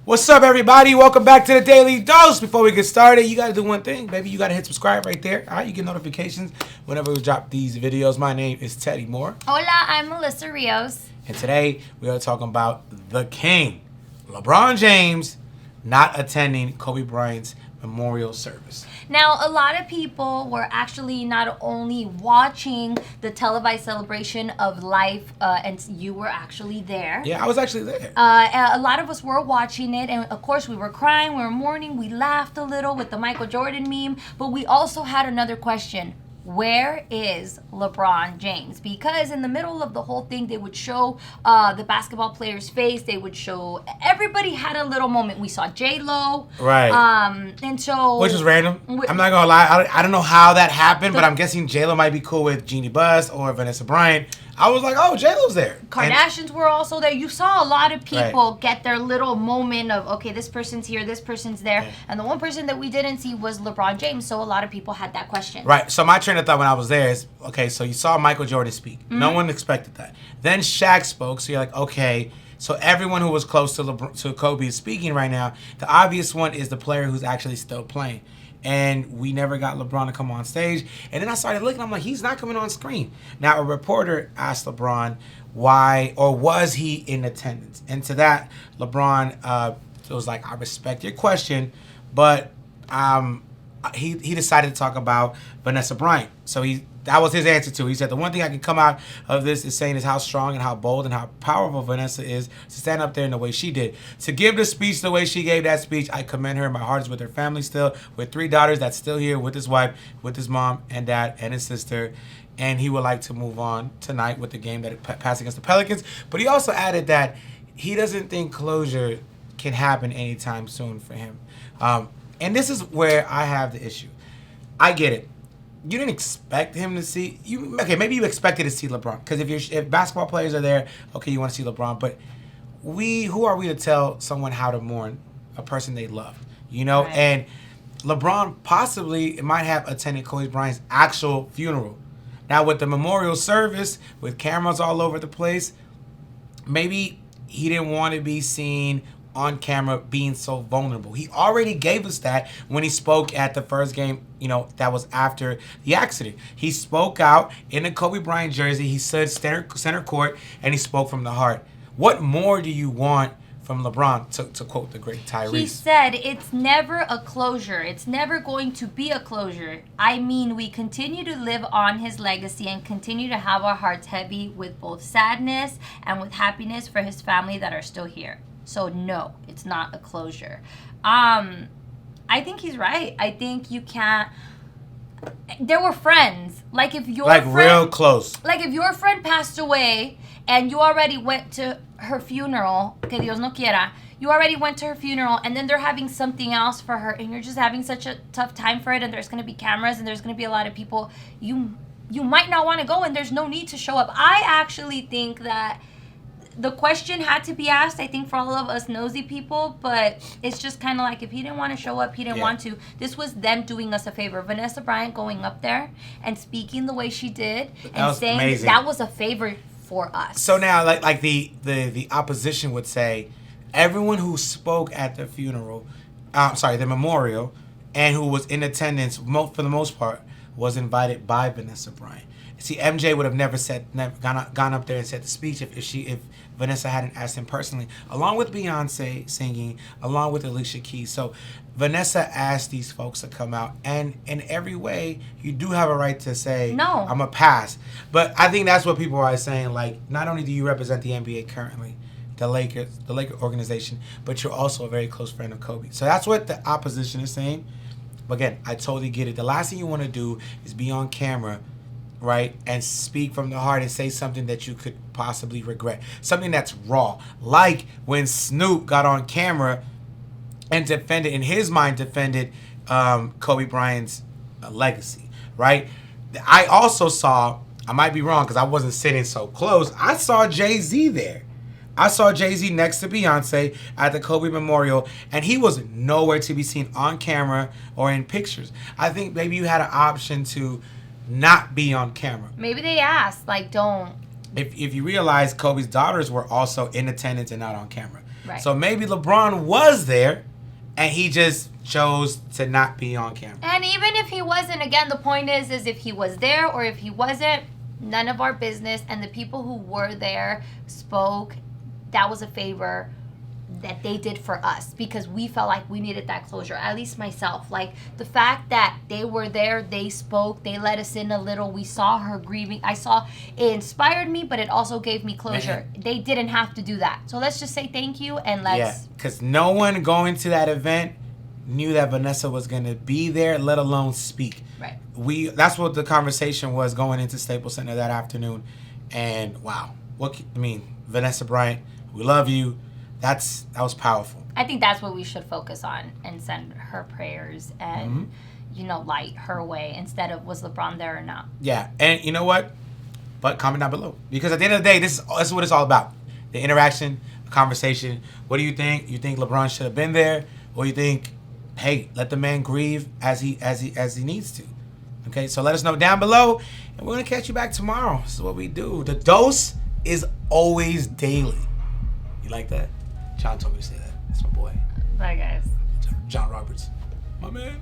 What's up, everybody? Welcome back to the Daily Dose. Before we get started, you got to do one thing, baby. You got to hit subscribe right there. All right, you get notifications whenever we drop these videos. My name is Teddy Moore. Hola, I'm Melissa Rios. And today, we are talking about the king, LeBron James, not attending Kobe Bryant's memorial service. Now, a lot of people were actually not only watching the televised celebration of life, and you were actually there. Yeah, I was actually there. A lot of us were watching it, and of course we were crying, we were mourning, we laughed a little with the Michael Jordan meme, but we also had another question. Where is LeBron James? Because in the middle of the whole thing, they would show the basketball player's face. They would show everybody had a little moment. We saw J-Lo. Right. And so... Which was random. I'm not going to lie. I don't know how that happened, but I'm guessing J-Lo might be cool with Jeannie Buss or Vanessa Bryant. I was like, oh, J-Lo's there. Kardashians were also there. You saw a lot of people get their little moment of, okay, this person's here, this person's there. Right. And the one person that we didn't see was LeBron James. So a lot of people had that question. Right. So my train of thought when I was there is, okay, so you saw Michael Jordan speak. Mm-hmm. No one expected that. Then Shaq spoke. So you're like, okay, so everyone who was close to Kobe is speaking right now. The obvious one is the player who's actually still playing. And we never got LeBron to come on stage. And then I started looking, I'm like, he's not coming on screen. Now, a reporter asked LeBron why, or was he in attendance? And to that, LeBron was like, I respect your question, but he decided to talk about Vanessa Bryant. So that was his answer to it. He said, the one thing I can come out of this is saying is how strong and how bold and how powerful Vanessa is to stand up there in the way she did. To give the speech the way she gave that speech, I commend her. My heart is with her family still, with 3 daughters that's still here, with his wife, with his mom and dad and his sister. And he would like to move on tonight with the game that passed against the Pelicans. But he also added that he doesn't think closure can happen anytime soon for him. And this is where I have the issue. I get it. You didn't expect him to see you. Okay, maybe you expected to see LeBron because if basketball players are there, okay, you want to see LeBron. But who are we to tell someone how to mourn a person they love? You know, right. And LeBron possibly might have attended Kobe Bryant's actual funeral. Now with the memorial service with cameras all over the place, maybe he didn't want to be seen on camera being so vulnerable. He already gave us that when he spoke at the first game, that was after the accident. He spoke out in the Kobe Bryant jersey. He stood center court, and he spoke from the heart. What more do you want from LeBron, to quote the great Tyrese? He said, it's never a closure. It's never going to be a closure. I mean, we continue to live on his legacy and continue to have our hearts heavy with both sadness and with happiness for his family that are still here. So no, it's not a closure. I think he's right. I think you can't. There were friends. Like if your friend, real close. Like if your friend passed away and you already went to her funeral, que Dios no quiera, you already went to her funeral and then they're having something else for her and you're just having such a tough time for it and there's going to be cameras and there's going to be a lot of people. You might not want to go and there's no need to show up. I actually think that the question had to be asked, I think, for all of us nosy people, but it's just kind of like if he didn't want to show up, he didn't want to. This was them doing us a favor. Vanessa Bryant going up there and speaking the way she did and saying amazing. That was a favor for us. So now, like the opposition would say, everyone who spoke at the funeral, the memorial, and who was in attendance, for the most part, was invited by Vanessa Bryant. See, MJ would have never gone up there and said the speech if Vanessa hadn't asked him personally, along with Beyonce singing, along with Alicia Keys. So Vanessa asked these folks to come out, and in every way, you do have a right to say, no, I'm a pass. But I think that's what people are saying. Like, not only do you represent the NBA currently, the Laker organization, but you're also a very close friend of Kobe. So that's what the opposition is saying. But again, I totally get it. The last thing you want to do is be on camera, right, and speak from the heart and say something that you could possibly regret. Something that's raw. Like when Snoop got on camera and defended Kobe Bryant's legacy, right? I also saw, I might be wrong because I wasn't sitting so close, I saw Jay-Z there. I saw Jay-Z next to Beyonce at the Kobe Memorial, and he was nowhere to be seen on camera or in pictures. I think maybe you had an option to not be on camera. Maybe they asked, like, don't. If you realize Kobe's daughters were also in attendance and not on camera. Right. So maybe LeBron was there, and he just chose to not be on camera. And even if he wasn't, again, the point is if he was there or if he wasn't, none of our business. And the people who were there spoke. That was a favor that they did for us because we felt like we needed that closure, at least myself. Like the fact that they were there, they spoke, they let us in a little, we saw her grieving. I saw it inspired me, but it also gave me closure. They didn't have to do that. So let's just say thank you and let's... Yeah, because no one going to that event knew that Vanessa was going to be there, let alone speak. Right. That's what the conversation was going into Staples Center that afternoon. And wow, Vanessa Bryant, we love you. That was powerful. I think that's what we should focus on and send her prayers and, light her way instead of was LeBron there or not. Yeah, and you know what? But comment down below. Because at the end of the day, this is what it's all about. The interaction, the conversation. What do you think? You think LeBron should have been there? Or you think, hey, let the man grieve as he needs to? Okay, so let us know down below. And we're going to catch you back tomorrow. This is what we do. The dose is always daily. You like that? John told me to say that. That's my boy. Bye, guys. John Roberts. My man.